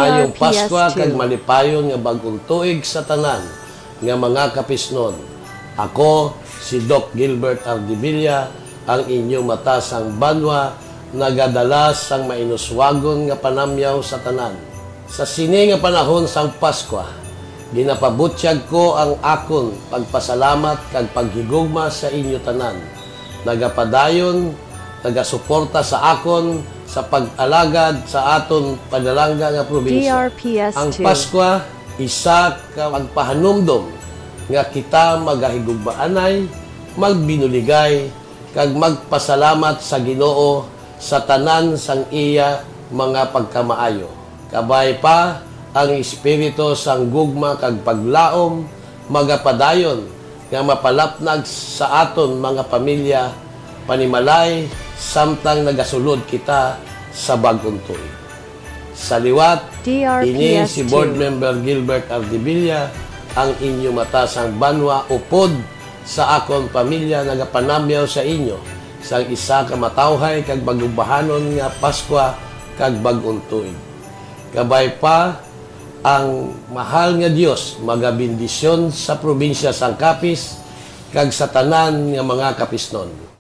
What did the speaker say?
maayong Pasko kag malipayon nga bag-ong tuig sa tanan nga mga kapisnon. Ako si Doc Gilbert Ardibilla, ang inyong matasang banwa, nagadala sang mainuswagon nga panamyaw sa tanan. Sa sini nga panahon sang Pasko, ginapabutyag ko ang akon pagpasalamat kag paghigugma sa inyo tanan. Nagapadayon, nagasuporta sa akon sa pag-alagad sa aton padalangga nga probinsya. Ang Pasko, isa ka magpahanumdom nga kita magahigugmaanay, magbinuligay, kag magpasalamat sa Ginoo sa tanan sang iya mga pagkamaayo. Kabay pa ang espiritu sang gugma kag paglaom magapadayon nga mapalapnag sa aton mga pamilya panimalay samtang nagasulod kita sa bag-ong tuig. Sa liwat, ini si Board Member Gilbert Ardibilla, ang inyo matasang banwa upod sa akon pamilya nagapanamyaw sa inyo sang isa ka matawhay kag bagubahanon nga Pasko kag bag-ong tuig. Kabay pa ang mahal nga Dios magabindisyon sa probinsya sang Capiz kag sa tanan nga mga kapisnon.